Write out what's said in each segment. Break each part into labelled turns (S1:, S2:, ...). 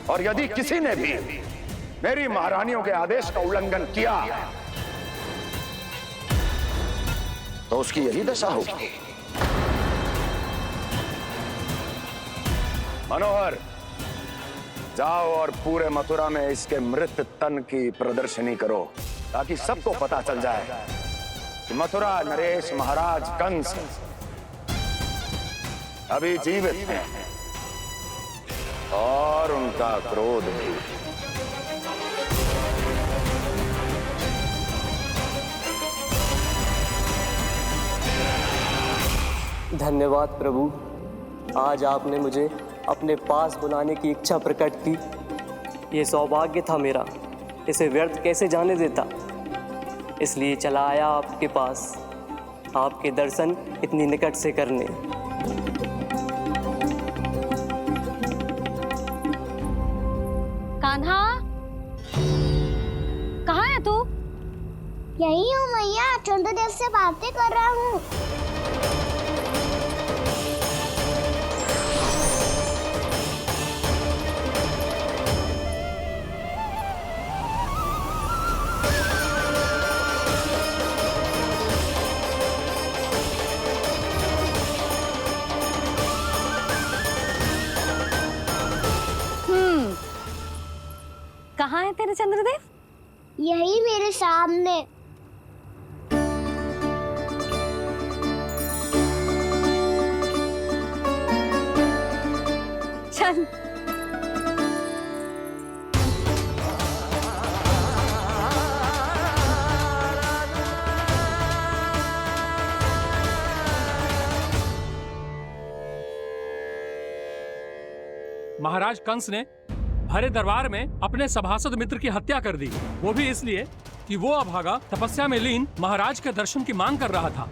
S1: और यदि किसी ने भी मेरी महारानियों के आदेश का उल्लंघन किया तो उसकी यही दशा होगी। मनोहर, जाओ और पूरे मथुरा में इसके मृत तन की प्रदर्शनी करो, ताकि सबको पता चल जाए कि मथुरा नरेश महाराज कंस अभी जीवित हैं और उनका क्रोध भी।
S2: धन्यवाद प्रभु, आज आपने मुझे अपने पास बुलाने की इच्छा प्रकट की। ये सौभाग्य था मेरा, इसे व्यर्थ कैसे जाने देता। इसलिए चला आया आपके पास, आपके दर्शन इतनी निकट से करने।
S3: कान्हा, कहाँ है तू?
S4: यही हूँ मैया, चंद्रदेव से बातें कर रहा हूँ।
S3: कहाँ है तेरे चंद्रदेव?
S4: यही मेरे सामने।
S3: चल।
S5: महाराज कंस ने भरे दरबार में अपने सभासद मित्र की हत्या कर दी, वो भी इसलिए कि वो अभागा तपस्या में लीन महाराज के दर्शन की मांग कर रहा था।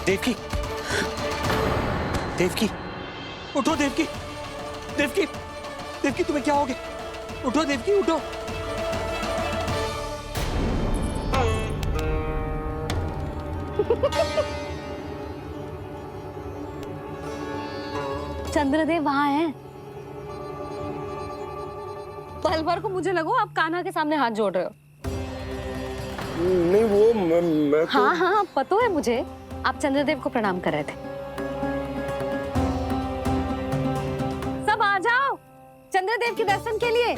S6: देवकी, देवकी, उठो देवकी, देवकी, देवकी तुम्हें क्या हो गया? उठो देवकी, उठो।
S3: चंद्रदेव वहाँ हैं। पल भर को मुझे लगो आप कान्हा के सामने हाथ जोड़ रहे हो।
S1: नहीं, वो मैं तो...
S3: हाँ हाँ, पता है मुझे, आप चंद्रदेव को प्रणाम कर रहे थे। सब आ जाओ चंद्रदेव के दर्शन के लिए।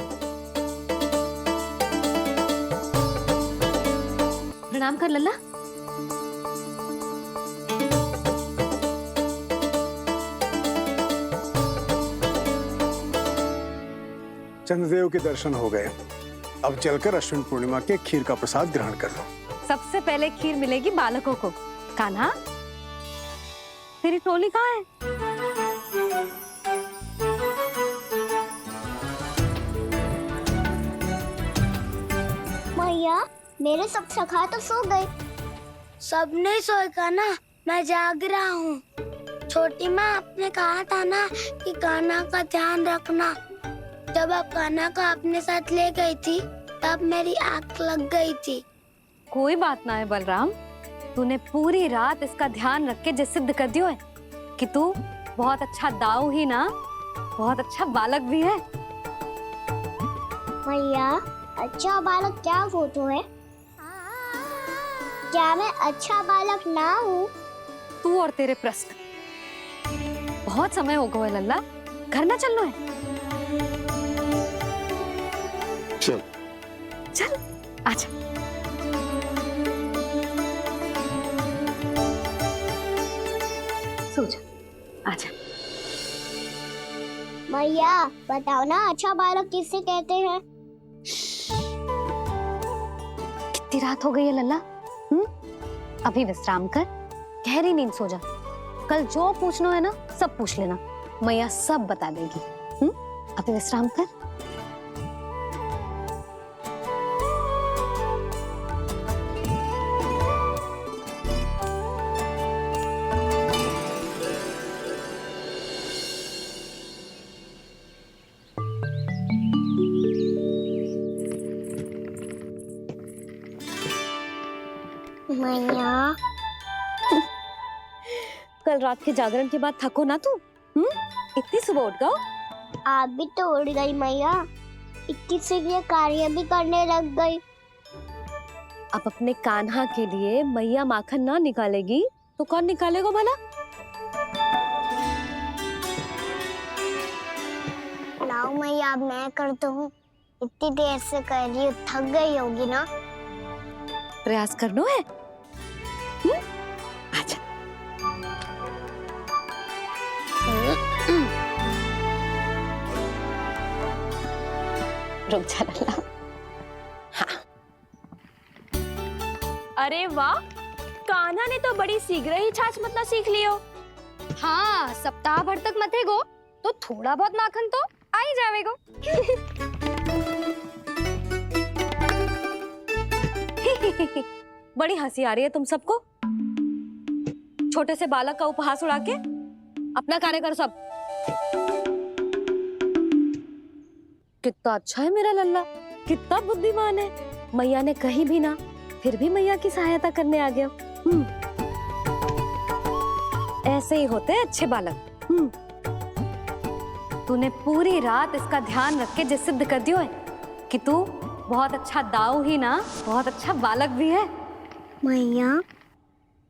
S3: प्रणाम कर लल्ला।
S7: चंद्रदेव के दर्शन हो गए, अब चलकर अश्विन पूर्णिमा के खीर का प्रसाद ग्रहण कर लो।
S3: सबसे पहले खीर मिलेगी बालकों को। कान्हा, तेरी टोली कहाँ है?
S4: मैया, मेरे सब सखा तो सो गए। सब नहीं सोए कान्हा, मैं जाग रहा हूँ। छोटी माँ, आपने कहा था ना कि कान्हा का ध्यान रखना। जब आप कान्हा को अपने साथ ले गई थी, तब मेरी आँख लग गई थी।
S3: कोई बात ना है बलराम, तूने पूरी रात इसका ध्यान रख के जो सिद्ध कर दियो है कि तू बहुत अच्छा दाऊ ही ना, बहुत अच्छा बालक भी है।
S4: मैया, अच्छा बालक क्या फोटो है? क्या मैं अच्छा बालक ना हूँ?
S3: तू और तेरे प्रश्न। बहुत समय हो गया लल्ला, घर ना चलना है?
S1: चल
S3: चल, आजा। सो जा, आजा।
S4: मैया, बताओ ना, अच्छा बालक किससे कहते हैं?
S3: कितनी रात हो गई है लल्ला? अभी विश्राम कर, गहरी नींद सो जा। कल जो पूछना है ना, सब पूछ लेना। मैया सब बता देगी। अभी विश्राम कर।
S4: मैया
S3: कल रात के जागरण के बाद थको ना तू? इतनी सुबह उठ गओ?
S4: आप भी तो उड़ गई मैया, इतनी से ये कार्य भी करने लग गई।
S3: अब अपने कान्हा के लिए मैया माखन ना निकालेगी तो कौन निकालेगा भला?
S4: लाओ मैया, अब मैं करता हूँ। इतनी देर से कर रही हूँ, थक गई होगी ना।
S3: प्रयास करना है। आजा। रुक जा लल्ला। हाँ।
S8: अरे वाह, कान्हा ने तो बड़ी शीघ्र ही छाछ मतना सीख लियो।
S3: हाँ, सप्ताह भर तक मते गो तो थोड़ा बहुत माखन तो आ ही जावेगो। बड़ी हंसी आ रही है तुम सबको। छोटे से बालक का उपहास उड़ा के अपना कार्य करो सब। कितना अच्छा है मेरा लल्ला, कितना बुद्धिमान है। मैया ने कहीं भी ना, फिर भी मैया की सहायता करने आ गया। ऐसे ही होते हैं अच्छे बालक। तूने पूरी रात इसका ध्यान रख के जो सिद्ध कर दियो है कि तू बहुत अच्छा दाऊ ही ना, बहुत अच्छा बालक भी है।
S4: मैया,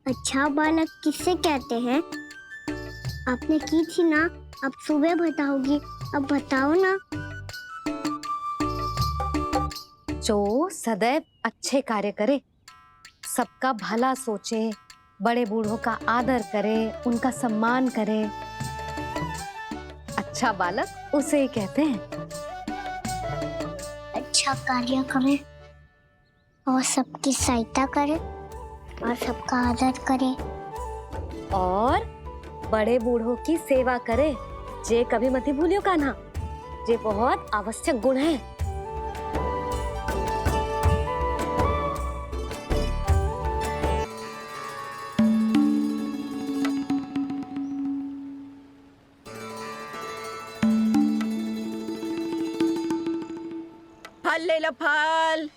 S4: अच्छा बालक किससे कहते हैं? आपने की थी ना, अब सुबह बताओगी, अब बताओ ना।
S3: जो सदैव अच्छे कार्य करे, सबका भला सोचे, बड़े बूढ़ों का आदर करे, उनका सम्मान करे, अच्छा बालक उसे ही कहते हैं।
S4: अच्छा कार्य करे और सबकी सहायता करे और सबका आदर करे
S3: और बड़े बूढ़ों की सेवा करे, जे कभी मत ही भूलियो कान्हा, जे बहुत आवश्यक गुण है।
S9: फल ले लो, फल,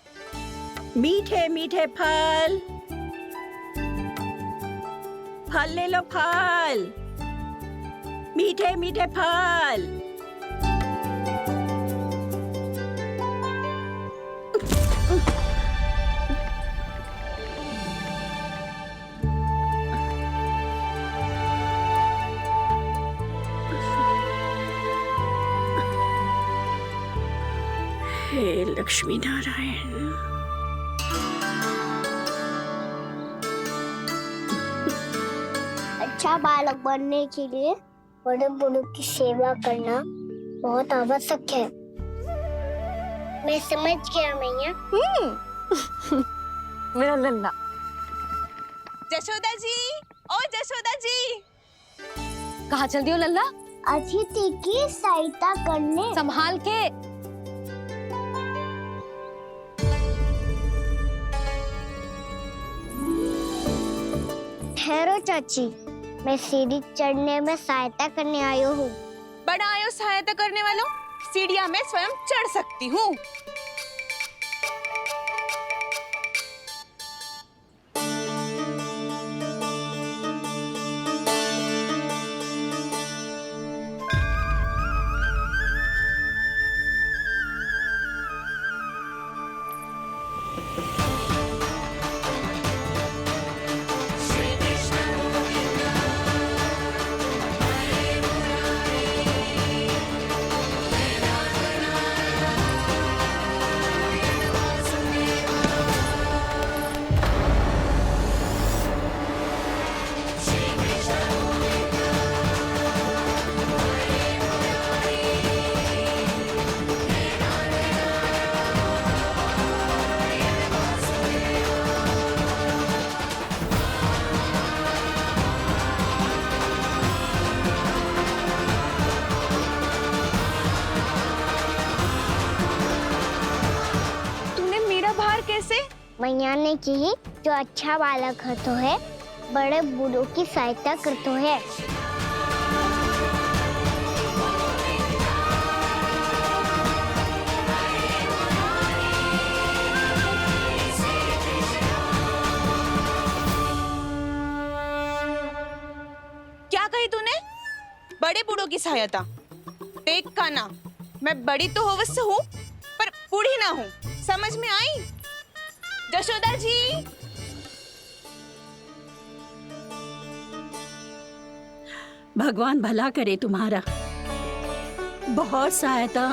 S9: मीठे मीठे फल। फल ले लो, फल, मीठे मीठे फल। हे लक्ष्मी नारायण।
S4: अच्छा बालक बनने के लिए बड़े बूढ़ों की सेवा करना बहुत आवश्यक है। मैं समझ गया मैया।
S3: मेरा लल्ला।
S8: जशोदा जी, ओ जशोदा जी।
S3: कहाँ चल दियो लल्ला?
S4: अतिथि की सहायता करने।
S3: संभाल के।
S4: ठहरो चाची, मैं सीढ़ी चढ़ने में सहायता करने आई हूँ।
S8: बड़ा आयो सहायता करने वालों, सीढ़ियां मैं स्वयं चढ़ सकती हूँ।
S4: मैया ने की जो अच्छा बालक होतो है बड़े बूढ़ों की सहायता करतो है।
S10: क्या कही तूने? बड़े बूढ़ों की सहायता? देख कान्हा, मैं बड़ी तो अवश्य हूँ पर बूढ़ी ना हूँ, समझ में आई? जशोदा जी,
S9: भगवान भला करे तुम्हारा। बहुत सहायता।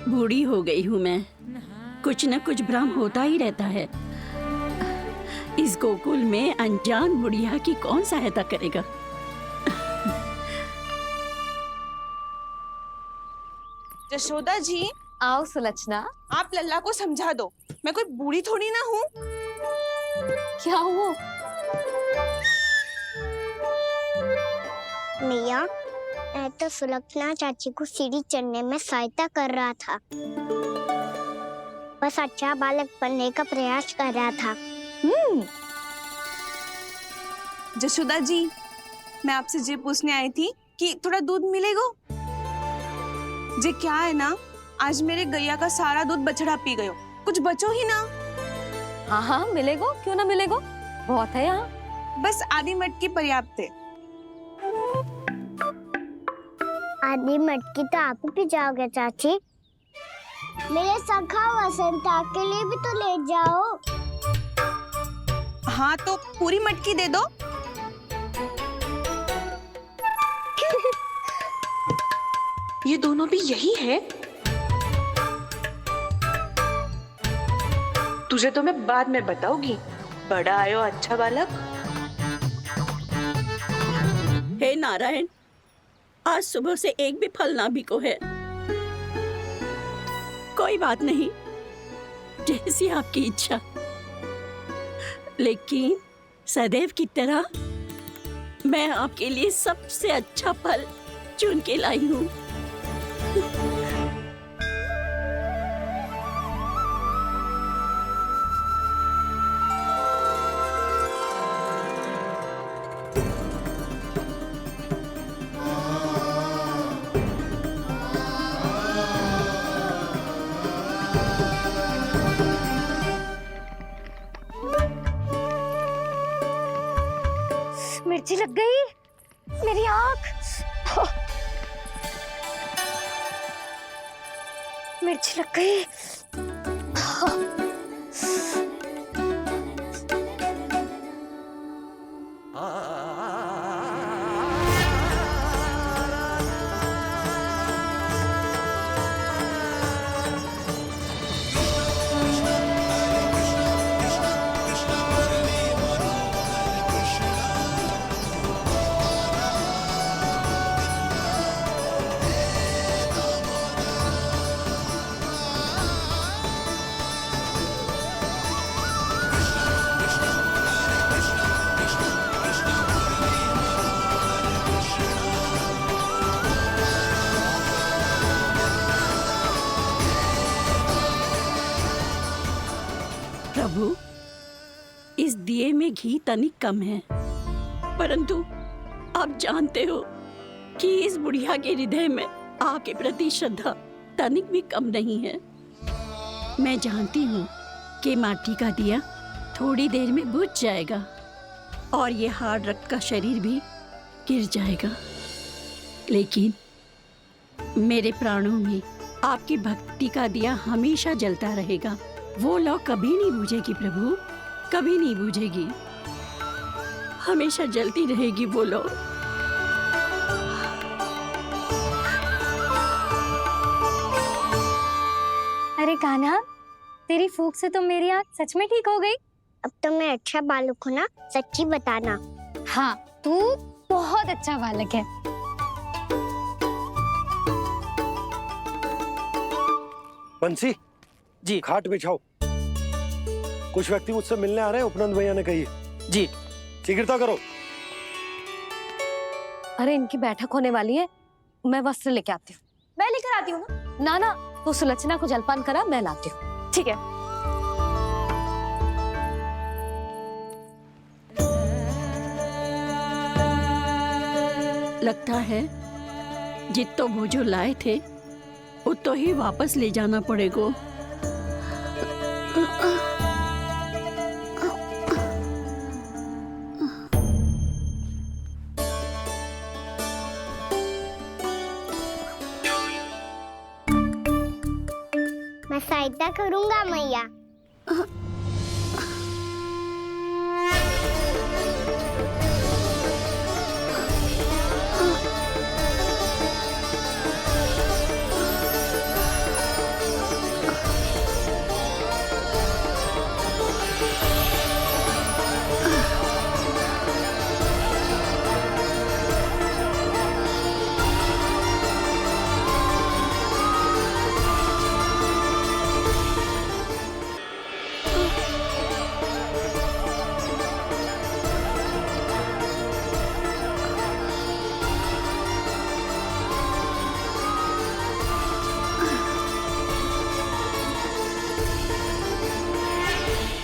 S9: बूढ़ी हो गई हूँ मैं, कुछ न कुछ भ्रम होता ही रहता है। इस गोकुल में अनजान बुढ़िया की कौन सहायता करेगा?
S10: जशोदा जी,
S3: आओ सुलक्षणा।
S10: आप लल्ला को समझा दो, मैं कोई बूढ़ी थोड़ी ना हूँ।
S3: क्या हुआ?
S4: मैया, मैं तो सुलक्षणा चाची को सीढ़ी चढ़ने में सहायता कर रहा था, बस अच्छा बालक बनने का प्रयास कर रहा था।
S10: जशोदा जी, मैं आपसे ये पूछने आई थी कि थोड़ा दूध मिलेगा? जे क्या है ना, आज मेरे गैया का सारा दूध बछड़ा पी गयो, कुछ बचो ही ना।
S3: हाँ हाँ मिलेगो, क्यों ना मिलेगो, बहुत है यहाँ।
S10: बस आधी मटकी पर्याप्त है।
S4: आधी मटकी तो आप ही पी जाओगे चाची, मेरे सखा वसंता के लिए भी तो ले जाओ।
S10: हाँ तो पूरी मटकी दे दो। ये दोनों भी यही है? तुझे तो मैं बाद में बताऊंगी, बड़ा आयो अच्छा बालक।
S9: हे नारायण, आज सुबह से एक भी फल ना बिको है। कोई बात नहीं, जैसी आपकी इच्छा, लेकिन सदैव की तरह मैं आपके लिए सबसे अच्छा फल चुन के लाई हूँ।
S4: मिर्ची लग गई मेरी आँख। मिर्ची लग गई।
S9: प्रभु, इस दिए में घी तनिक कम है, परंतु आप जानते हो कि इस बुढ़िया के हृदय में आपके प्रति श्रद्धा तनिक भी कम नहीं है। मैं जानती हूँ कि माटी का दिया थोड़ी देर में बुझ जाएगा और ये हार्ड रक्त का शरीर भी गिर जाएगा, लेकिन मेरे प्राणों में आपकी भक्ति का दिया हमेशा जलता रहेगा। वो लौ कभी नहीं बुझेगी प्रभु, कभी नहीं बुझेगी, हमेशा जलती रहेगी वो लौ।
S4: अरे कान्हा, तेरी फूंक से तो मेरी आँख सच में ठीक हो गई। अब तो मैं अच्छा बालक हूँ ना, सच्ची बताना।
S3: हाँ, तू बहुत अच्छा बालक है।
S1: बंसी
S6: जी।
S1: खाट बिछाओ।
S11: कुछ व्यक्ति मुझसे मिलने आ रहे हैं, उपनंद भैया ने कही।
S2: जी।
S11: शीघ्रता करो।
S3: अरे इनकी बैठक होने वाली है, मैं वस्त्र लेके आती हूँ।
S8: मैं लेकर आती हूँ ना।
S3: ना तो सुलक्षणा को जलपान करा, मैं लाती हूँ।
S8: ठीक है।
S9: लगता है जितो वो जो लाए थे उतो ही वापस ले जाना पड़ेगा।
S4: मैं सहायता करूंगा मैया।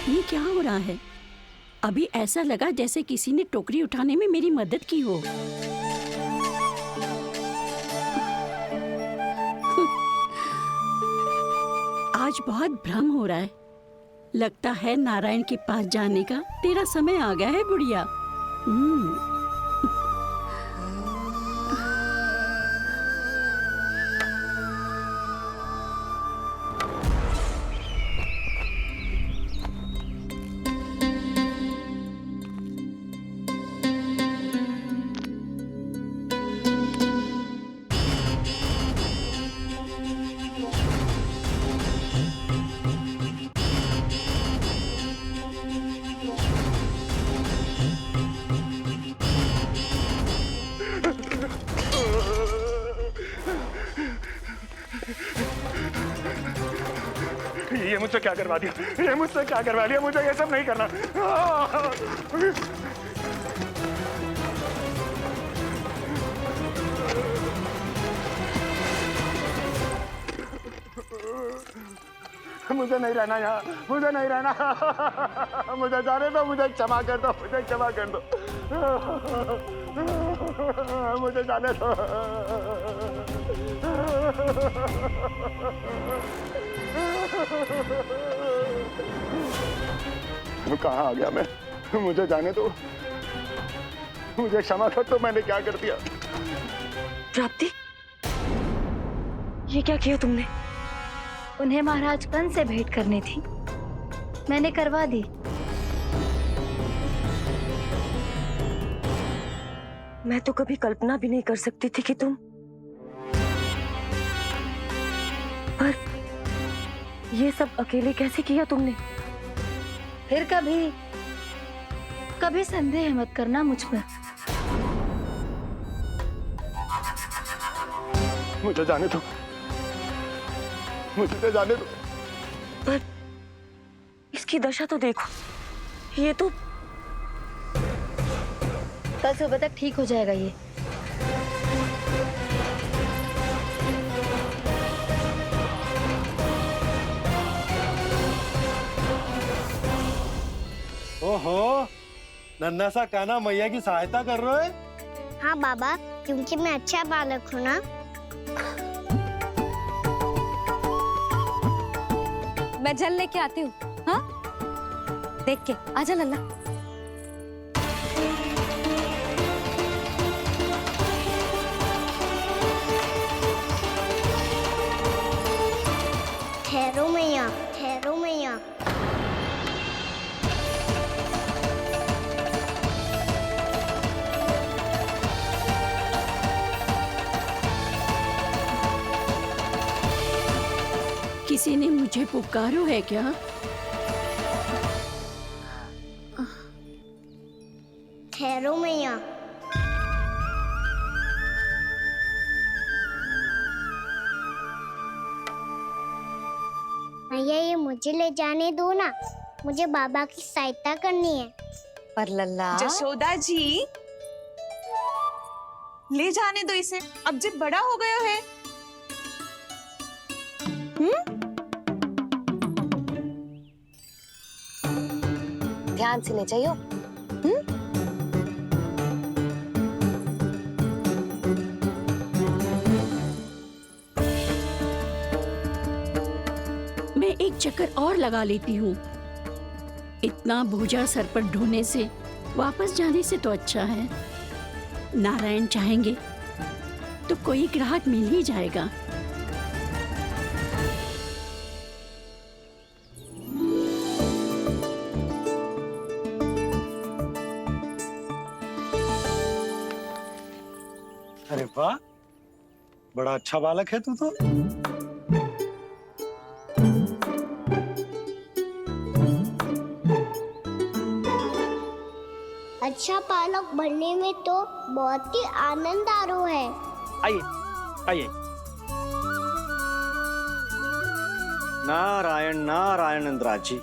S9: ये क्या हो रहा है? अभी ऐसा लगा जैसे किसी ने टोकरी उठाने में मेरी मदद की हो। आज बहुत भ्रम हो रहा है। लगता है नारायण के पास जाने का तेरा समय आ गया है बुढ़िया।
S1: ये मुझसे क्या करवा दिया, ये मुझसे क्या करवा दिया, मुझे ये सब नहीं करना। मुझे नहीं रहना यहाँ, मुझे नहीं रहना, मुझे जाने दो, मुझे क्षमा कर दो, मुझे क्षमा कर दो, मुझे जाने दो। कहाँ आ गया मैं? मुझे जाने दो, मुझे क्षमा कर दो, मैंने क्या कर दिया?
S8: प्राप्ति, ये क्या किया तुमने?
S3: उन्हें महाराज कंस से भेंट करनी थी, मैंने करवा दी।
S8: मैं तो कभी कल्पना भी नहीं कर सकती थी कि तुम, पर ये सब अकेले कैसे किया तुमने?
S3: फिर कभी कभी संदेह मत करना मुझ पर।
S1: मुझे जाने दो, मुझे जाने दो।
S8: पर इसकी दशा तो देखो, ये तो
S3: कल सुबह तक ठीक हो जाएगा ये।
S11: ओहो, नन्हा सा कान्हा मैया की सहायता कर रहे हो?
S4: हाँ बाबा, क्योंकि मैं अच्छा बालक हूँ ना।
S3: मैं जल लेके आती हूँ। हाँ, देख के आजा लल्ला।
S4: ठहरो मैया, ठहरो मैया।
S9: किसी ने मुझे पुकारो है क्या?
S4: ठहरो मैया। मैया, ये मुझे ले जाने दो ना। मुझे बाबा की सहायता करनी है।
S3: पर लल्ला,
S10: जशोदा जी, ले जाने दो इसे, अब जब बड़ा हो गया है।
S3: ध्यान से ले जाइयो।
S9: मैं एक चक्कर और लगा लेती हूँ। इतना बोझा सर पर ढोने से वापस जाने से तो अच्छा है नारायण चाहेंगे तो कोई ग्राहक मिल ही जाएगा।
S11: अरे वाह, बड़ा अच्छा बालक है तू तो।
S4: अच्छा पालक बनने में तो बहुत ही आनंद आ रहा है।
S6: आइए आइए। नारायण नारायण नंदराज जी।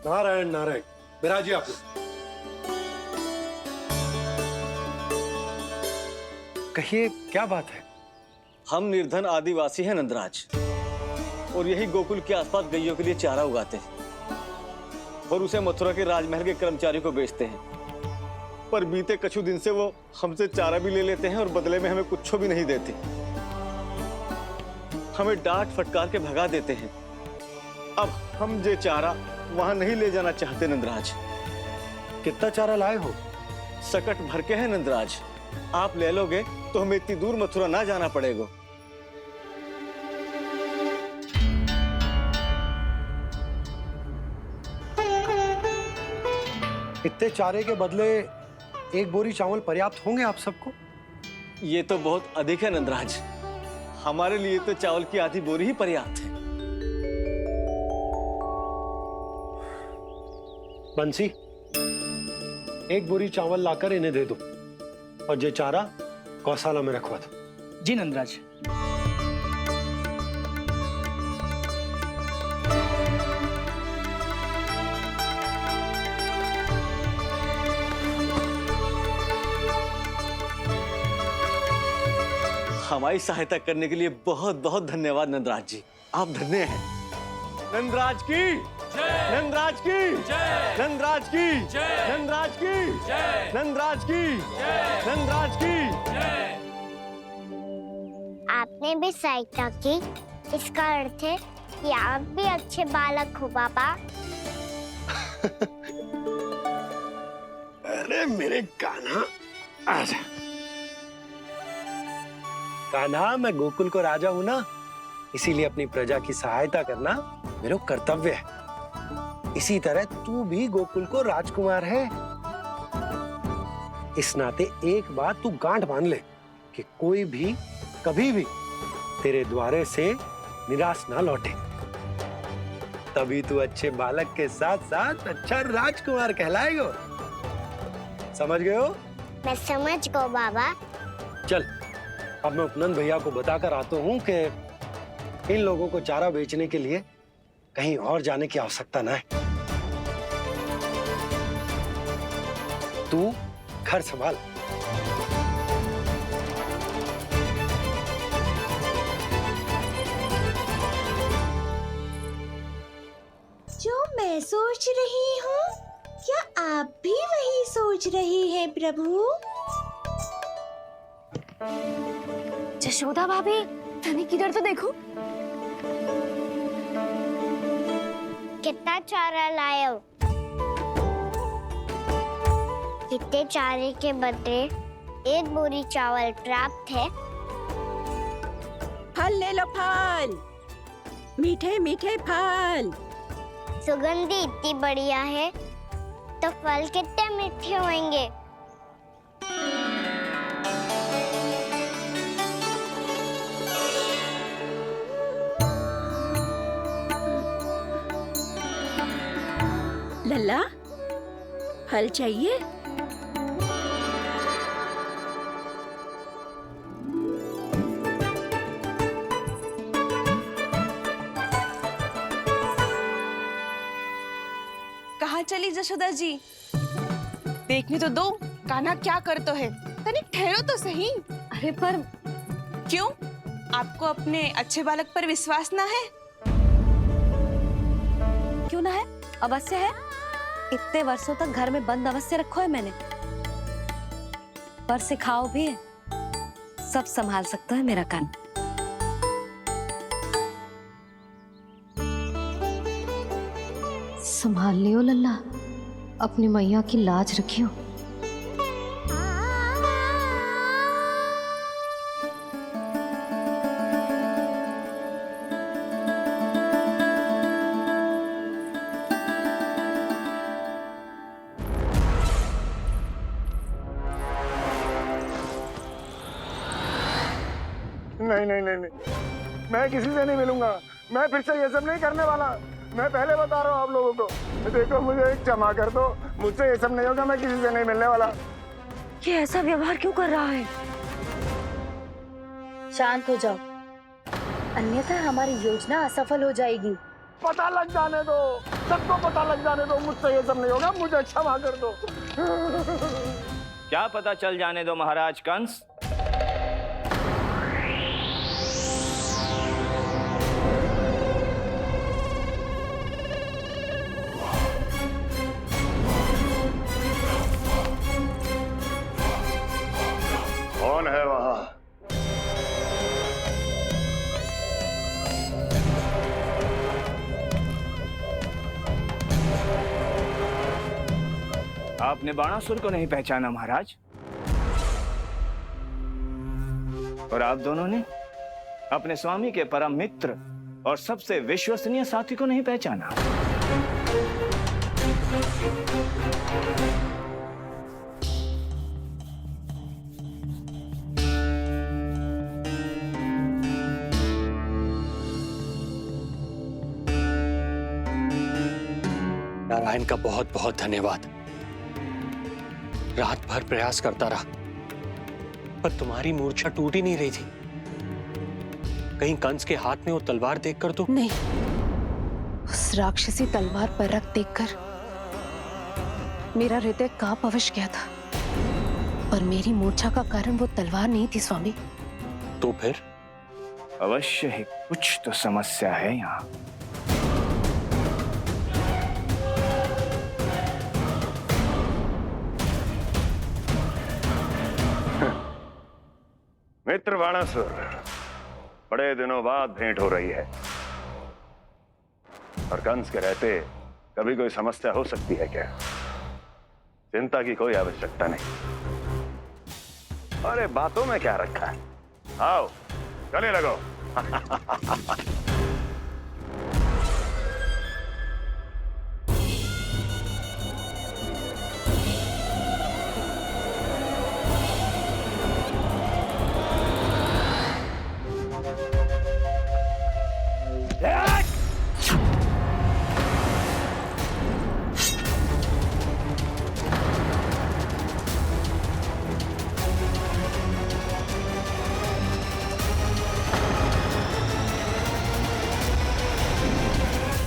S11: नारायण नारायण। बिराजी आप लोग। कहिए क्या बात है?
S6: हम निर्धन आदिवासी हैं नंदराज, और यही गोकुल के आसपास गैयों के लिए चारा उगाते हैं और उसे मथुरा के राजमहल के कर्मचारियों को बेचते हैं। पर बीते कुछ दिन से वो हमसे चारा भी ले लेते हैं और बदले में हमें कुछ भी नहीं देते। हमें डांट फटकार के भगा देते हैं। अब हम ये चारा वहां नहीं ले जाना चाहते नंदराज।
S11: कितना चारा लाए हो?
S6: सकट भर के है नंदराज। आप ले लोगे तो हमें इतनी दूर मथुरा ना जाना पड़ेगा।
S11: इतने चारे के बदले एक बोरी चावल पर्याप्त होंगे आप सबको?
S6: ये तो बहुत अधिक है नंदराज। हमारे लिए तो चावल की आधी बोरी ही पर्याप्त है।
S11: बंसी, एक बोरी चावल लाकर इन्हें दे दो और ये चारा गौशाला में रखवा दो।
S2: जी नंदराज।
S6: हमारी सहायता करने के लिए बहुत बहुत धन्यवाद नंदराज जी। आप धन्य हैं। नंदराज की जय, नंदराज की जय, नंदराज की जय, नंदराज की जय, नंदराज की जय, नंदराज की जय।
S4: आपने भी सहायता की, इसका अर्थ है कि आप भी अच्छे बालक हो बाबा।
S11: अरे मेरे कान्हा, आजा। कान्हा, मैं गोकुल को राजा हूं ना, इसीलिए अपनी प्रजा की सहायता करना मेरा कर्तव्य है। इसी तरह तू भी गोकुल को राजकुमार है। इस नाते एक बात तू गांठ बांध ले कि कोई भी कभी भी तेरे द्वारे से निराश ना लौटे। तभी तू अच्छे बालक के साथ साथ अच्छा राजकुमार कहलाएगा। समझ गए हो?
S4: मैं समझ गई बाबा।
S11: चल, अब मैं उपनंद भैया को बताकर आता हूँ कि इन लोगों को चारा बेचने के लिए कहीं और जाने की आवश्यकता न है। तू घर संभाल।
S12: जो मैं सोच रही हूँ, क्या आप भी वही सोच रहे हैं प्रभु?
S3: जशोदा भाभी, तनिक इधर तो देखो।
S4: कितना चारा लाए हो? कितने चारे के बदले एक बोरी चावल प्राप्त है।
S9: फल ले लो, फल, मीठे मीठे फल।
S4: सुगंधी इतनी बढ़िया है तो फल कितने मीठे होंगे।
S9: लल्ला, फल चाहिए?
S10: कहा चली जशोदा जी। देखने तो दो कान्हा क्या करते है। तनिक ठहरो तो सही।
S3: अरे पर
S10: क्यों? आपको अपने अच्छे बालक पर विश्वास ना है?
S3: क्यों ना है? अवश्य है। इतने वर्षों तक घर में बंद अवश्य रखो है मैंने, पर सिखाओ भी है। सब संभाल सकता है मेरा कान। संभाल लियो लल्ला, अपनी मैया की लाज रखियो।
S1: नहीं नहीं नहीं नहीं, मैं किसी से नहीं मिलूंगा। मैं फिर से ये सब नहीं करने वाला। मैं पहले बता रहा हूँ आप लोगों को। देखो मुझे एक क्षमा कर दो, मुझसे ये सब नहीं होगा। मैं किसी से नहीं मिलने वाला।
S3: ये ऐसा व्यवहार क्यों कर रहा है?
S12: शांत हो जाओ, अन्यथा हमारी योजना असफल हो जाएगी।
S1: पता लग जाने दो, सबको पता लग जाने दो। मुझसे ये सब नहीं होगा, मुझे क्षमा कर दो।
S6: क्या पता चल जाने दो महाराज कंस?
S1: कौन है वहां?
S6: आपने बाणासुर को नहीं पहचाना महाराज, और आप दोनों ने अपने स्वामी के परम मित्र और सबसे विश्वसनीय साथी को नहीं पहचाना।
S11: नारायण का बहुत बहुत धन्यवाद। रात भर प्रयास करता रहा, पर तुम्हारी मूर्छा टूट ही नहीं रही थी। कहीं कंस के हाथ में वो तलवार देखकर तो
S13: नहीं, उस राक्षसी तलवार पर रख देखकर मेरा हृदय कांप अवश गया था, पर मेरी मूर्छा का कारण वो तलवार नहीं थी स्वामी।
S11: तो फिर?
S6: अवश्य ही कुछ तो समस्या है यहाँ।
S1: मित्र बाणासुर, बड़े दिनों बाद भेंट हो रही है, और कंस के रहते कभी कोई समस्या हो सकती है क्या? चिंता की कोई आवश्यकता नहीं। अरे बातों में क्या रखा है? आओ गले लगो।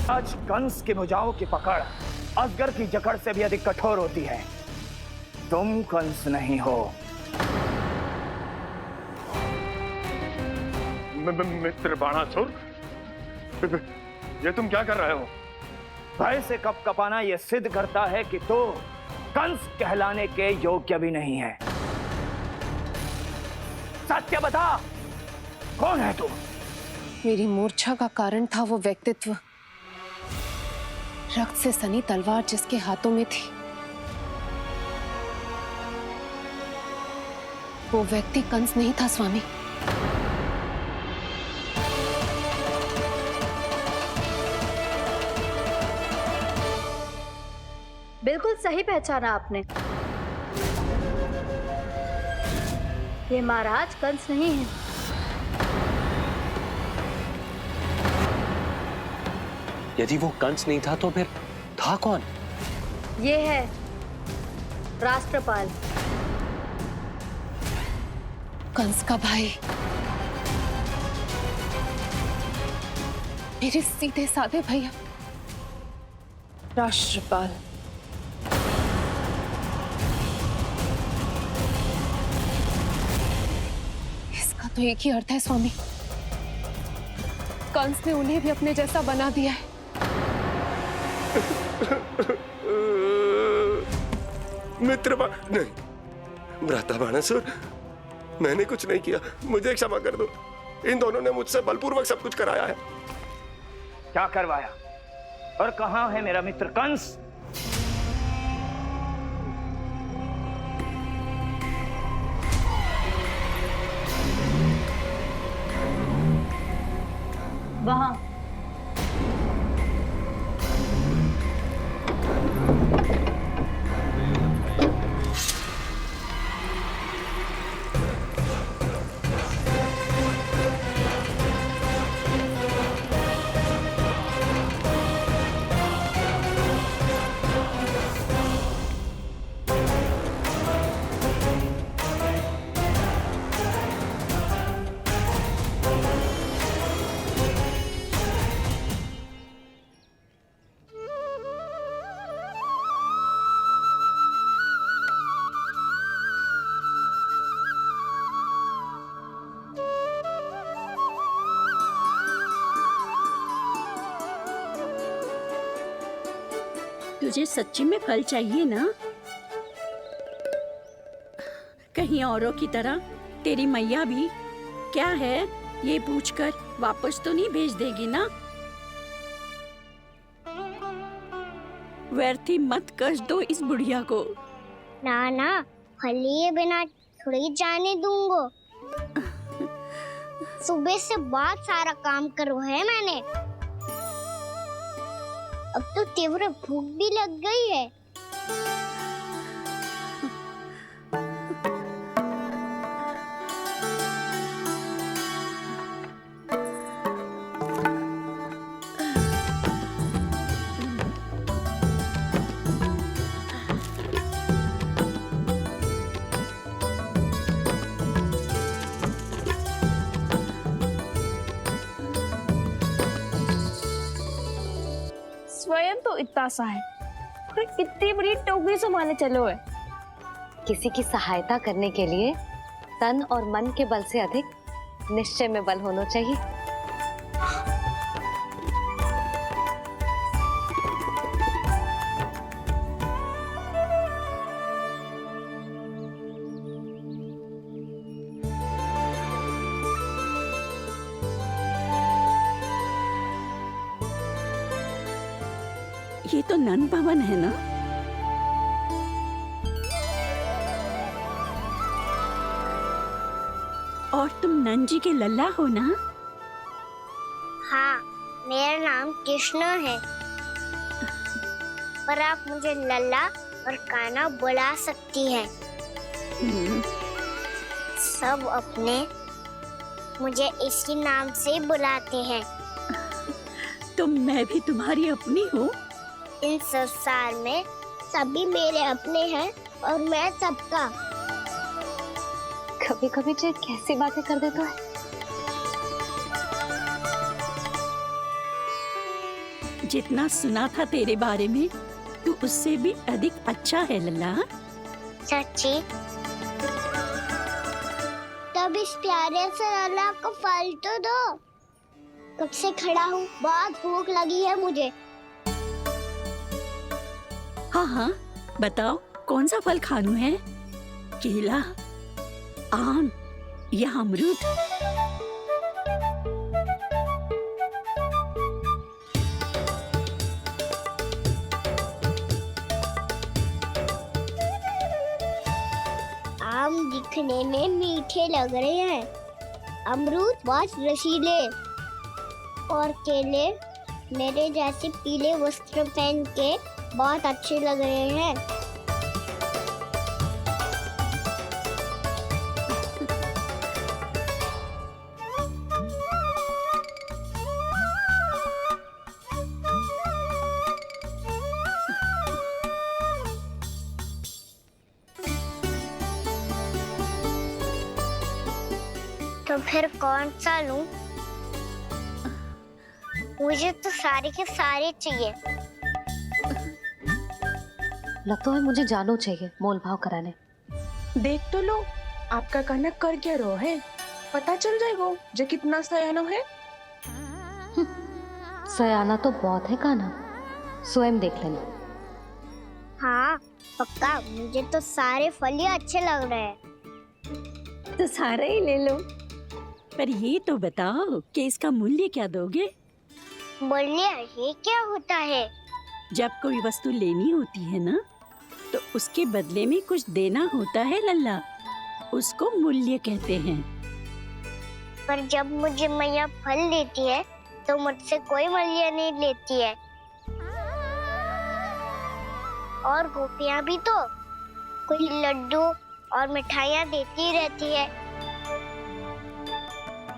S6: आज कंस की भुजाओं की पकड़ अजगर की जकड़ से भी अधिक कठोर होती है। तुम कंस नहीं हो।
S1: मित्र बाणासुर, ये तुम क्या कर रहे हो?
S6: भय से कपकपाना यह सिद्ध करता है कि तो कंस कहलाने के योग्य भी नहीं है। सत्य बता, कौन है तू?
S13: मेरी मूर्छा का कारण था वो व्यक्तित्व, रक्त से सनी तलवार जिसके हाथों में थी। वो व्यक्ति कंस नहीं था स्वामी।
S12: बिल्कुल सही पहचाना आपने। ये महाराज कंस नहीं है।
S11: यदि वो कंस नहीं था तो फिर था कौन?
S12: ये है राष्ट्रपाल,
S13: कंस का भाई, मेरे सीधे साधे भैया राष्ट्रपाल। तो एक ही अर्थ है स्वामी, कंस ने उन्हें भी अपने जैसा बना दिया है।
S14: मित्र नहीं, भ्राता बाणासुर, मैंने कुछ नहीं किया, मुझे क्षमा कर दो। इन दोनों ने मुझसे बलपूर्वक सब कुछ कराया है।
S15: क्या करवाया और कहाँ है मेरा मित्र कंस?
S8: वहां।
S9: तुझे सच्ची में फल चाहिए ना? कहीं औरों की तरह तेरी मैया भी क्या है ये पूछकर वापस तो नहीं भेज देगी ना? व्यर्थ ही मत कष्ट दो इस बुढ़िया को।
S4: ना ना, फल लिए बिना थोड़ी जाने दूंगा। सुबह से बहुत सारा काम करो है मैंने। अब तो तीव्र भूख भी लग गई है।
S8: स्वयं तो इतना सा है, कोई कितनी बड़ी टोकरी संभालने चलो है।
S3: किसी की सहायता करने के लिए तन और मन के बल से अधिक निश्चय में बल होना चाहिए।
S9: ये तो नन भवन है ना? और तुम नन जी के लल्ला हो ना?
S4: हाँ, मेरा नाम कृष्ण है, पर आप मुझे लल्ला और कान्हा बुला सकती हैं। सब अपने मुझे इसी नाम से बुलाते हैं।
S9: तो मैं भी तुम्हारी अपनी हूँ।
S4: इन संसार में सभी मेरे अपने हैं और मैं सबका।
S3: कभी कभी जो कैसी बातें कर देता है।
S9: जितना सुना था तेरे बारे में, तू उससे भी अधिक अच्छा है लल्ला।
S4: सच्ची? तब इस प्यारे से लल्ला को फल तो दो। कब से खड़ा हूँ, बहुत भूख लगी है मुझे।
S9: हाँ हाँ, बताओ कौन सा फल खानू है? केला, आम या अमरूद?
S4: आम दिखने में मीठे लग रहे हैं, अमरूद बहुत रसीले और केले मेरे जैसे पीले वस्त्र पहन के बहुत अच्छे लग रहे हैं। तो फिर कौन सा लूं? मुझे तो सारे के सारे चाहिए।
S3: लगता है मुझे जानो चाहिए मोल भाव कराने।
S8: देख तो लो, आपका कहना कर क्या रो है।
S10: पता चल जाएगा जे कितना सयानो है।
S3: सयाना तो बहुत है कान्हा, स्वयं देख लेना।
S4: हाँ पक्का, मुझे तो सारे फल ही अच्छे लग रहे हैं।
S9: तो सारा ही ले लो। पर ये तो बताओ कि इसका मूल्य क्या दोगे?
S4: बोलिए, ये क्या होता है?
S9: जब कोई वस्तु लेनी होती है ना, तो उसके बदले में कुछ देना होता है लल्ला, उसको मूल्य कहते हैं।
S4: पर जब मुझे मैया फल देती है तो मुझसे कोई मूल्य नहीं लेती है। और गोपियां भी तो कोई लड्डू और मिठाइयाँ देती रहती है,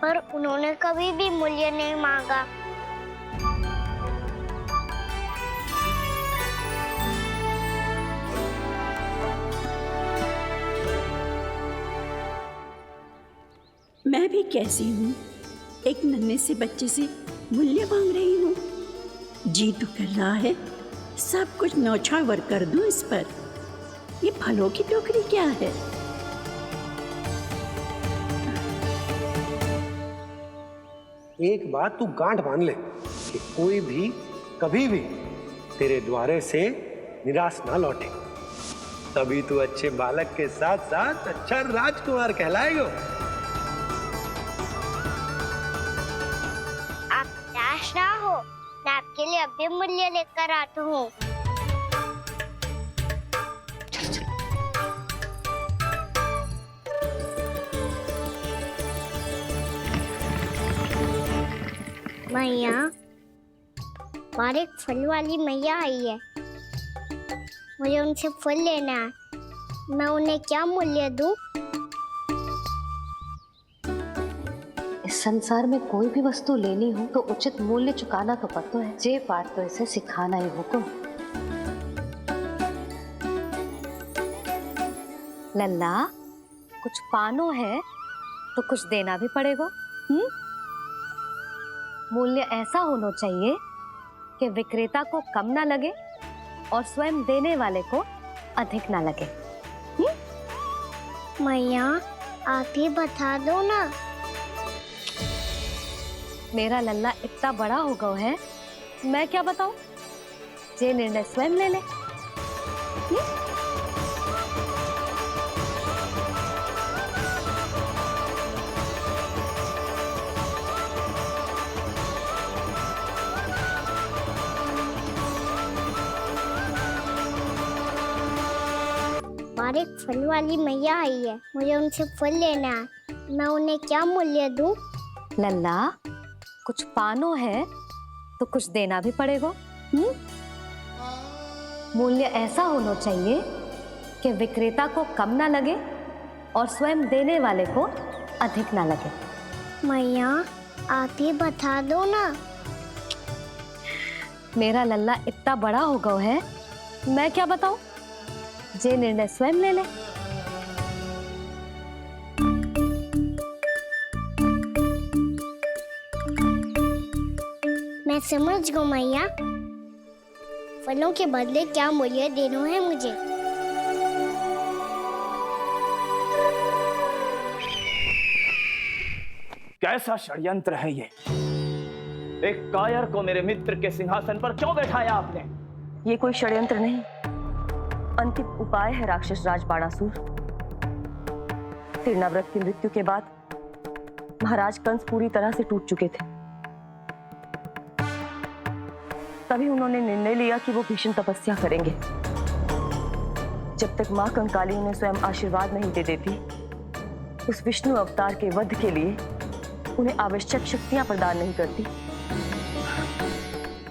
S4: पर उन्होंने कभी भी मूल्य नहीं मांगा।
S9: मैं भी कैसी हूँ, एक नन्हे से बच्चे से मूल्य मांग रही हूँ। जी तो कर रहा है सब कुछ न्यौछावर कर दूं इस पर। ये फलों की टोकरी क्या है?
S11: एक बात तू गांठ बांध ले कि कोई भी कभी भी तेरे द्वारे से निराश ना लौटे, तभी तू अच्छे बालक के साथ साथ अच्छा राजकुमार कहलाएगा।
S4: आप निराश ना हो, मैं आपके लिए अभी मूल्य लेकर आता हूँ। मैया, हमारे एक फल वाली मैया आई है, मुझे उनसे फल लेना है। मैं उन्हें क्या मूल्य दूं?
S3: इस संसार में कोई भी वस्तु लेनी हो तो उचित मूल्य चुकाना तो पड़ता है। जे पाठ तो इसे सिखाना ही हुक्म। लल्ला, कुछ पानो है तो कुछ देना भी पड़ेगा। मूल्य ऐसा होना चाहिए कि विक्रेता को कम ना लगे और स्वयं देने वाले को अधिक ना लगे।
S4: मैया, आप ही बता दो ना।
S3: मेरा लल्ला इतना बड़ा हो गया है, मैं क्या बताऊं? ये निर्णय स्वयं ले ले।
S4: हमारे एक फल वाली मैया आई है, मुझे उनसे फल लेना है। मैं उन्हें क्या मूल्य दूं?
S3: लल्ला, कुछ पानो है तो कुछ देना भी पड़ेगा। मूल्य ऐसा होना चाहिए कि विक्रेता को कम ना लगे और स्वयं देने वाले को अधिक ना लगे।
S4: मैया, आप ही बता दो ना।
S3: मेरा लल्ला इतना बड़ा हो गया है, मैं क्या बताऊं? जे निर्णय स्वयं ले ले।
S4: मैं समझ गई मैया, फलों के बदले क्या मूल्य देना है मुझे।
S15: कैसा षड्यंत्र है ये? एक कायर को मेरे मित्र के सिंहासन पर क्यों बैठाया आपने?
S16: ये कोई षड्यंत्र नहीं, अंतिम उपाय है राक्षस राज बाणासुर। तिरनाव्रत की मृत्यु के बाद महाराज कंस पूरी तरह से टूट चुके थे। तभी उन्होंने निर्णय लिया कि वो भीषण तपस्या करेंगे। जब तक मां कंकाली उन्हें स्वयं आशीर्वाद नहीं दे देती, उस विष्णु अवतार के वध के लिए उन्हें आवश्यक शक्तियां प्रदान नहीं करती,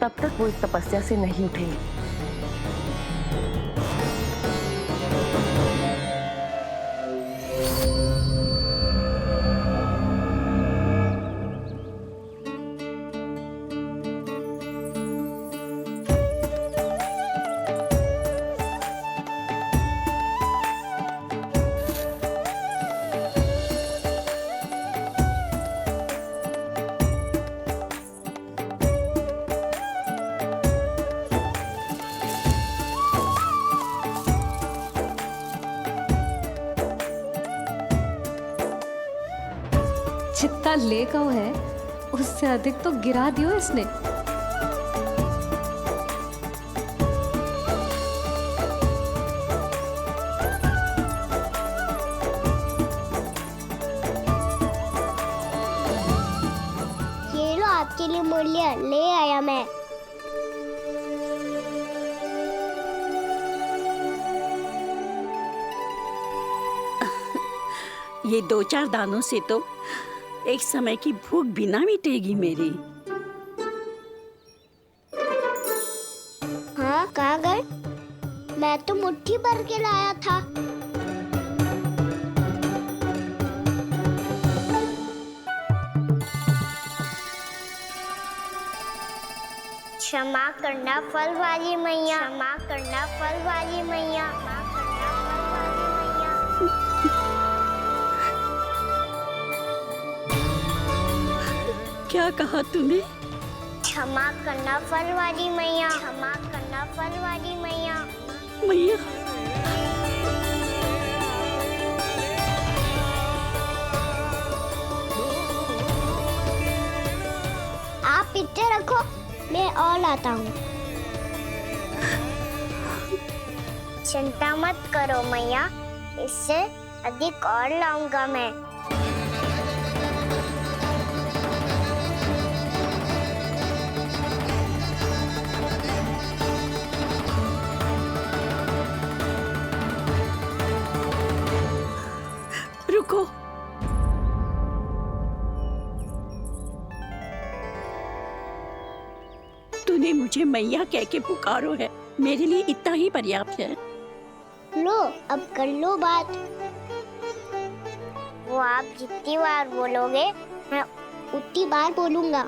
S16: तब तक वो इस तपस्या से नहीं उठेंगे।
S13: जितना ले कहो है उससे अधिक तो गिरा दियो इसने।
S4: ये लो आपके लिए मूल्य ले आया मैं।
S9: ये 2-4 दानों से तो एक समय की भूख भी ना मिटेगी मेरी।
S4: हाँ कहाँ गए? मैं तो मुट्ठी भर के लाया था। क्षमा करना फल वाली मैया, क्षमा करना फल वाली मैया, क्षमा करना फल वाली मैया।
S9: क्या कहा तूने?
S4: क्षमा करना फल वाली मैया, क्षमा करना फल वाली मैया।
S9: मैया
S4: आप इतने रखो, मैं और लाता हूँ। चिंता मत करो मैया, इससे अधिक और लाऊंगा मैं।
S9: रुको, तूने मुझे मैया कह के पुकारो है, मेरे लिए इतना ही पर्याप्त है।
S4: लो अब कर लो बात। वो आप जितनी बार बोलोगे मैं उतनी बार बोलूंगा।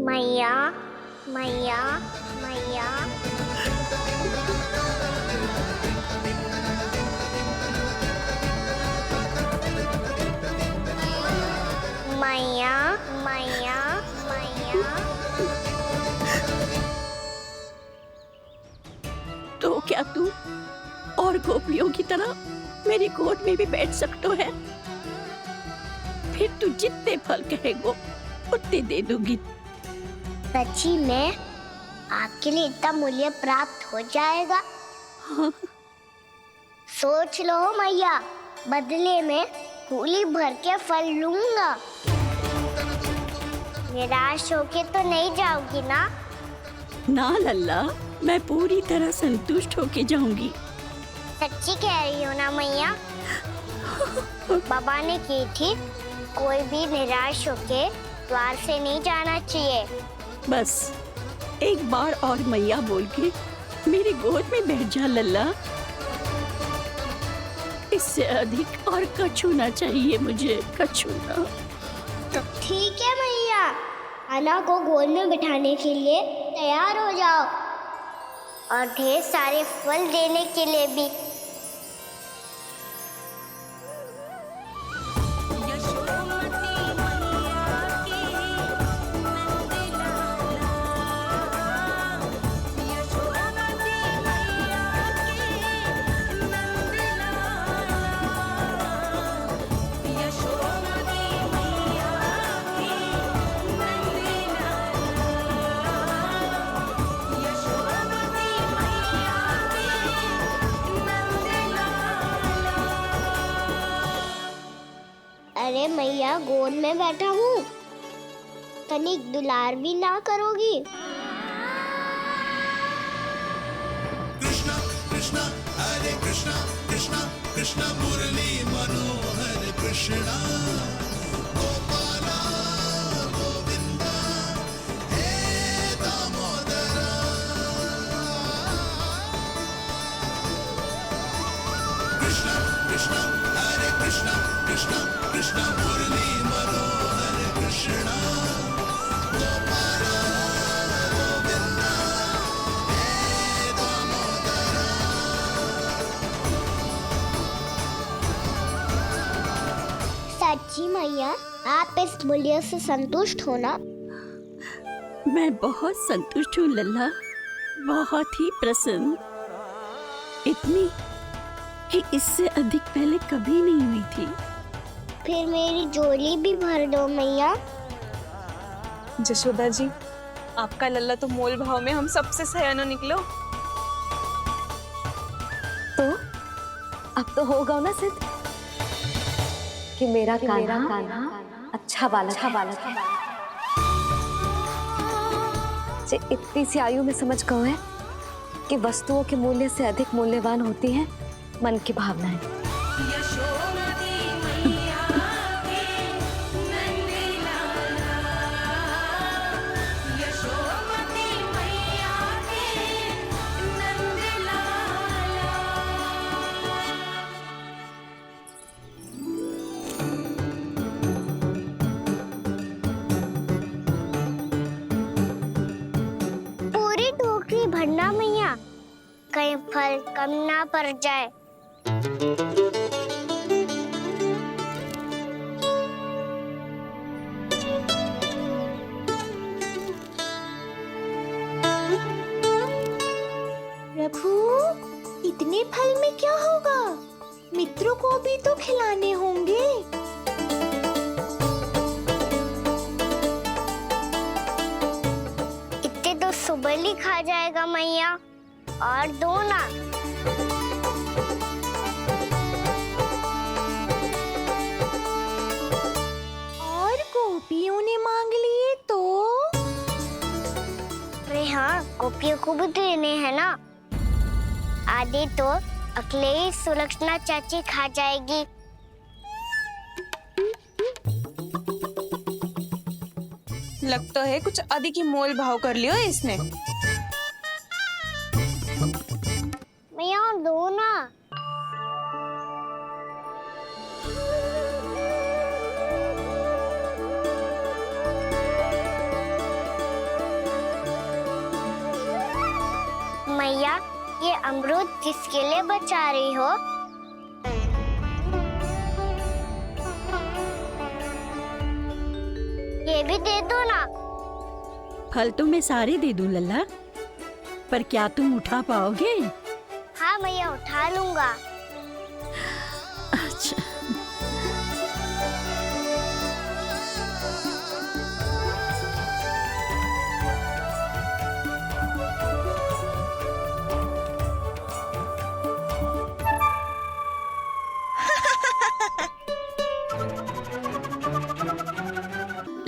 S4: मैया मैया मैया। मैया मैया मैया।
S9: तो क्या तू और गोपियों की तरह मेरी गोद में भी बैठ सकते है? फिर तू जितने फल कहेगो उतने दे दूंगी।
S4: सच्ची में आपके लिए इतना मूल्य प्राप्त हो जाएगा?
S9: हाँ।
S4: सोच लो मैया, बदले में कूली भर के फल लूंगा। निराश होके तो नहीं जाओगी ना?
S9: ना लल्ला, मैं पूरी तरह संतुष्ट होके जाऊंगी।
S4: सच्ची कह रही हो ना मैया? बाबा ने की थी, कोई भी निराश होके द्वार से नहीं जाना चाहिए।
S9: बस एक बार और मैया बोल के मेरी गोद में बैठ जा लल्ला। इससे अधिक और कछु ना चाहिए मुझे, कछु ना।
S4: तो ठीक है मैया, अन्ना को गोद में बिठाने के लिए तैयार हो जाओ और ढेर सारे फल देने के लिए भी। अरे मैया, गोद में बैठा हूँ, तनिक दुलार भी ना करोगी?
S17: कृष्णा कृष्णा हरे कृष्णा कृष्णा कृष्णा मुरली मनोहर कृष्णा गोपाला गोविंदा हे दामोदरा। कृष्णा कृष्णा हरे कृष्णा कृष्णा कृष्णा मुरली मनोहर कृष्णा गोपाला गोविंदा हे दामोदरा।
S4: सच्ची मैया, आप इस मूल्य से संतुष्ट हो ना?
S9: मैं बहुत संतुष्ट हूँ लल्ला, बहुत ही प्रसन्न। कि इससे अधिक पहले कभी नहीं हुई थी।
S4: फिर मेरी झोली भी भर दो मैया।
S10: जशोदा जी, आपका लल्ला तो मोल भाव में हम सबसे सयानो निकलो।
S3: तो अब तो होगा ना सिद्ध कि मेरा कान्हा अच्छा बालक है। जे इतनी सी आयु में समझ गए है कि वस्तुओं के मूल्य से अधिक मूल्यवान होती हैं मन की भावनाएं।
S4: पूरी टोकरी भरना मैया, कहीं फल कम ना पड़ जाए।
S12: प्रभु, इतने फल में क्या होगा? मित्रों को भी तो खिलाने होंगे।
S4: इतने तो सुबह ही खा जाएगा मैया, और दो ना।
S12: और गोपियों ने मांग लिए तो?
S4: अरे हाँ, गोपियों को भी देने हैं ना। आधे तो अकेले सुलक्षणा चाची खा जाएगी।
S10: लगता है कुछ अधिक ही मोल भाव कर लियो इसने।
S4: मैया और दो ना। मैया, ये अमरूद किसके लिए बचा रही हो? ये भी दे दो ना।
S9: फल तो मैं सारे दे दूं लल्ला, पर क्या तुम उठा पाओगे?
S4: हाँ मैया, उठा लूंगा।
S9: अच्छा।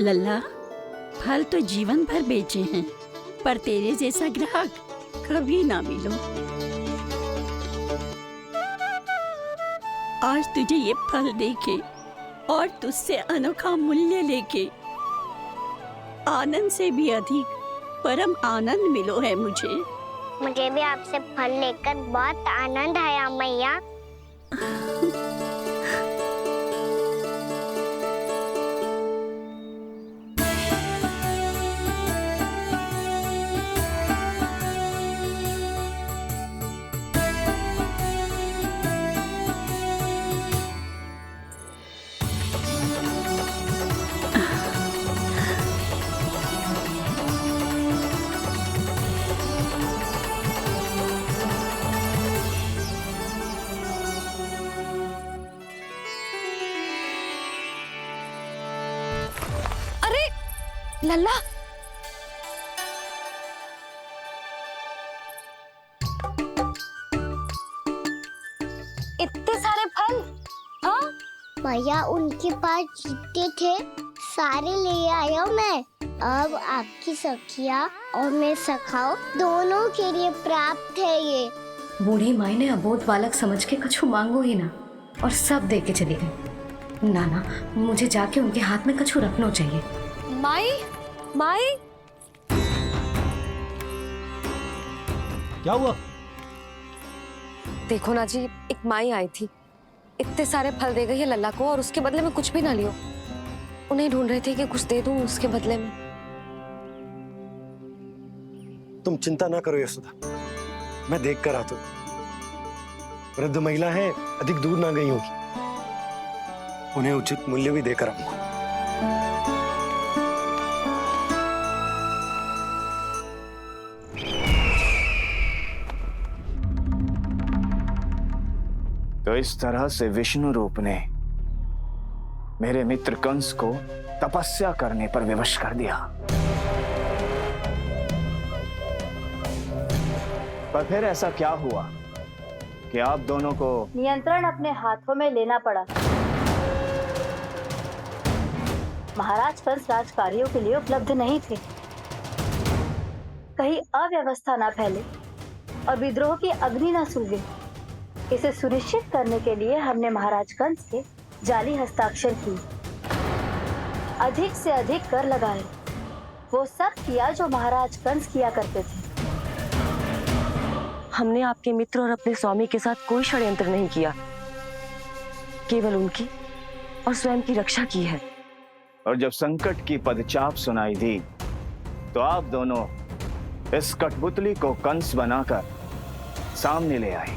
S9: लल्ला, फल तो जीवन भर बेचे हैं, पर तेरे जैसा ग्राहक कभी ना मिलो। आज तुझे ये फल देके और तुझसे अनोखा मूल्य लेके आनंद से भी अधिक परम आनंद मिलो है मुझे।
S4: मुझे भी आपसे फल लेकर बहुत आनंद आया मैया।
S3: लल्ला, इतने सारे फल? हाँ
S4: भैया, उनके पास जितने थे सारे ले आया मैं। अब आपकी सखिया और मैं सखाओ दोनों के लिए प्राप्त है ये।
S3: बूढ़ी माई ने अबोध बालक समझ के कछु मांगो ही ना, और सब दे के चली गई। नाना, मुझे जाके उनके हाथ में कछु रखना चाहिए। माई, माई,
S11: क्या हुआ?
S3: देखो ना जी, एक माई आई थी, इतने सारे फल दे गई है लल्ला को, और उसके बदले में कुछ भी ना लियो। उन्हें ढूंढ रहे थे कि कुछ दे दूं उसके बदले में।
S11: तुम चिंता ना करो यशोदा, मैं देख कर आता हूं। वृद्ध महिला है, अधिक दूर ना गई होगी, उन्हें उचित मूल्य भी देकर आऊंगा।
S18: तो इस तरह से विष्णु रूप ने मेरे मित्र कंस को तपस्या करने पर विवश कर दिया। पर फिर ऐसा क्या हुआ कि आप दोनों को
S19: नियंत्रण अपने हाथों में लेना पड़ा? महाराज कंस राजकार्यों के लिए उपलब्ध नहीं थे। कहीं अव्यवस्था ना फैले और विद्रोह की अग्नि न सूखे, इसे सुनिश्चित करने के लिए हमने महाराज कंस के जाली हस्ताक्षर किए, अधिक से अधिक कर लगाए, वो सब किया जो महाराज कंस किया करते थे।
S16: हमने आपके मित्र और अपने स्वामी के साथ कोई षड्यंत्र नहीं किया, केवल उनकी और स्वयं की रक्षा की है।
S18: और जब संकट की पदचाप सुनाई दी तो आप दोनों इस कठपुतली को कंस बनाकर सामने ले आए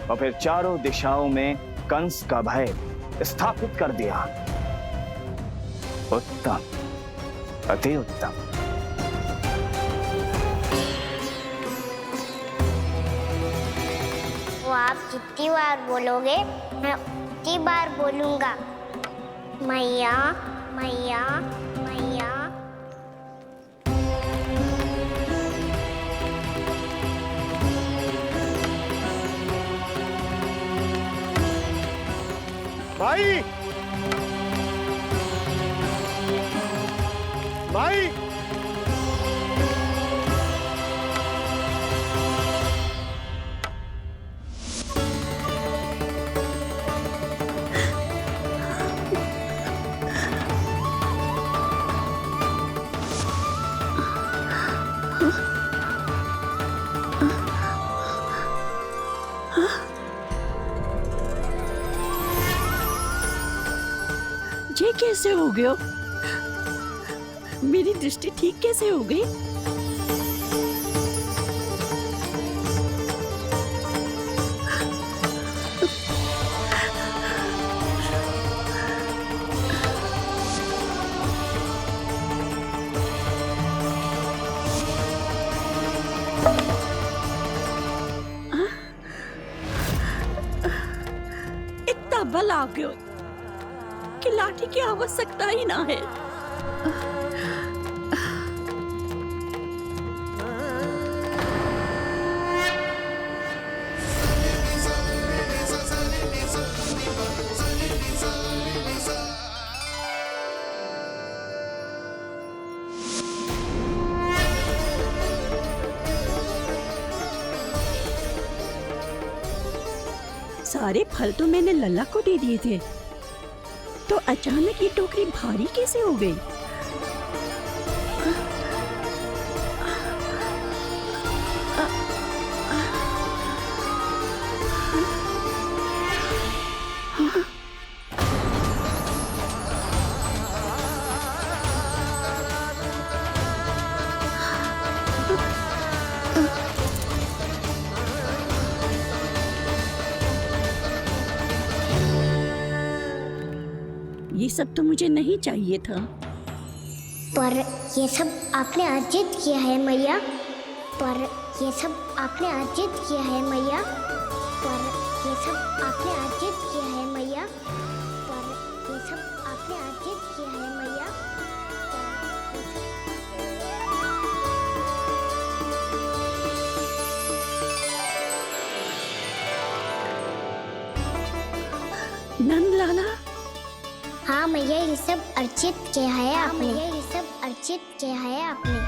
S18: और फिर चारों दिशाओं में कंस का भय स्थापित कर दिया। उत्तम, अति उत्तम।
S4: वो आप जितनी बार बोलोगे मैं उतनी बार बोलूंगा। मैया मैया मैया।
S7: भाई भाई
S9: ये कैसे हो गया? मेरी दृष्टि ठीक कैसे हो गई? इतना बल आ गया कि लाठी की आवश्यकता ही ना है। सारे फल तो मैंने लल्ला को दे दिए थे, तो अचानक ये टोकरी भारी कैसे हो गई? ये सब तो मुझे नहीं चाहिए था।
S4: पर ये सब आपने अर्जित किया है मैया। पर ये सब आपने अर्जित किया है मैया। पर ये सब आपने अर्जित किया है मैया। पर ये सब आपने अर्जित किया है मैया।
S9: नंद लाला।
S4: हाँ मैया, ये सब अर्जित किया है आपने। ये सब अर्जित किया है आपने।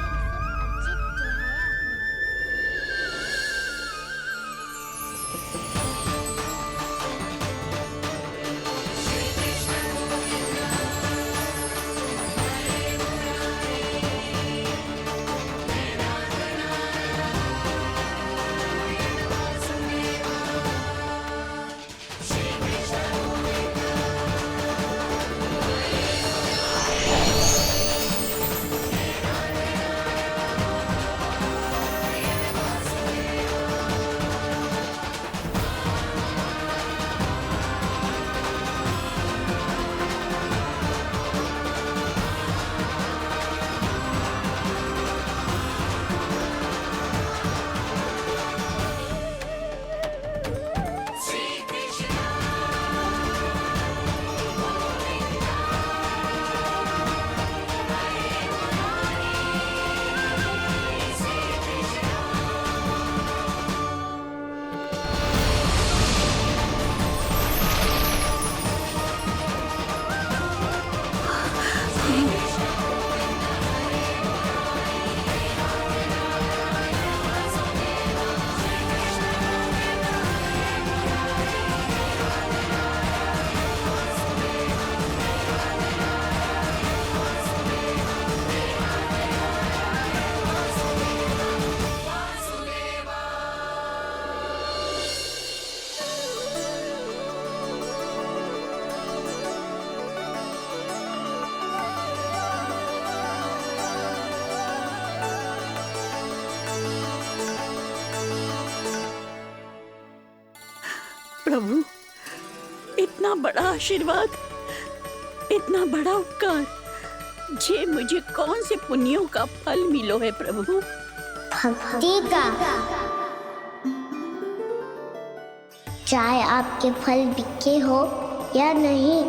S9: प्रभु, इतना बड़ा आशीर्वाद, इतना बड़ा उपकार, जे मुझे कौन से पुण्यों का फल मिलो है प्रभु?
S4: भक्ति का। चाहे आपके फल बिके हो या नहीं,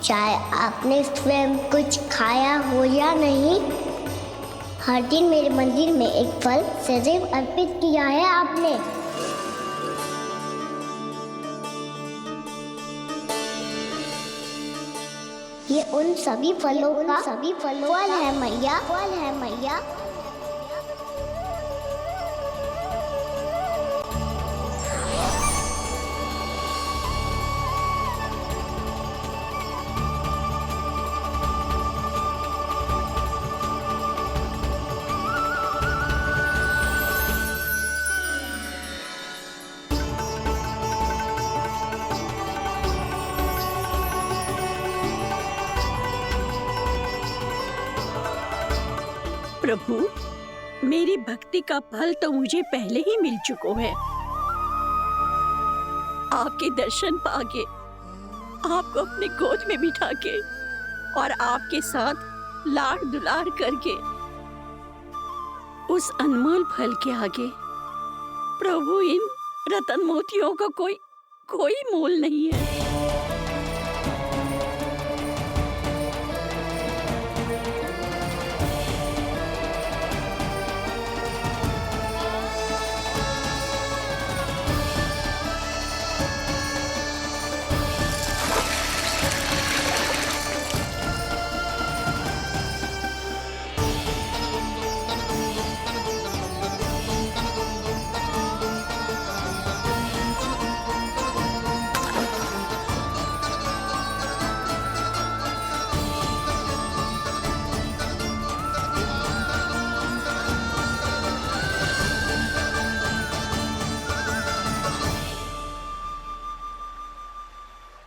S4: चाहे आपने स्वयं कुछ खाया हो या नहीं, हर दिन मेरे मंदिर में एक फल सदैव अर्पित किया है आपने। ये उन सभी फलों का फल है मैया, फल है मैया।
S9: प्रभु, मेरी भक्ति का फल तो मुझे पहले ही मिल चुका है। आपके दर्शन पाके, आपको अपने गोद में बिठा के और आपके साथ लाड़ दुलार करके, उस अनमोल फल के आगे प्रभु इन रतन मोतियों का कोई मोल नहीं है।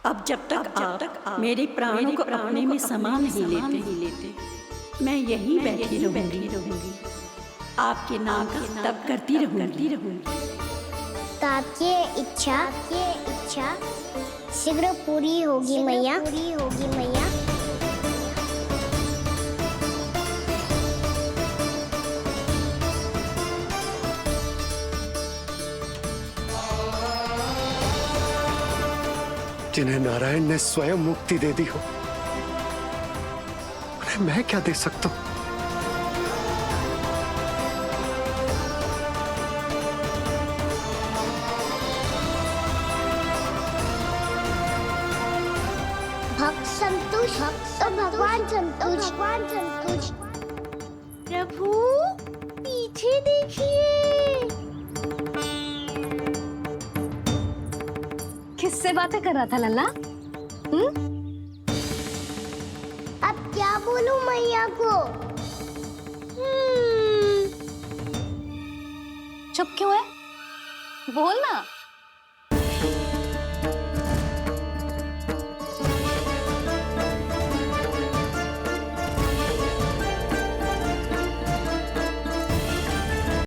S9: अब जब तक आप मेरे प्राणों को अपने में समा नहीं लेते, मैं यहीं बैठी रहूंगी, आपके नाम का तप करती रहूंगी।
S4: तो आपकी इच्छा शीघ्र पूरी होगी मैया।
S11: जिन्हें नारायण ने स्वयं मुक्ति दे दी हो, उन्हें मैं क्या दे सकता हूं?
S4: भक्त संतुष्ट तो भगवान संतुष्ट। प्रभु पीछे देखिए।
S3: किससे बातें कर रहा था लल्ला?
S4: अब क्या बोलूं मैया को?
S3: चुप क्यों है? बोल ना।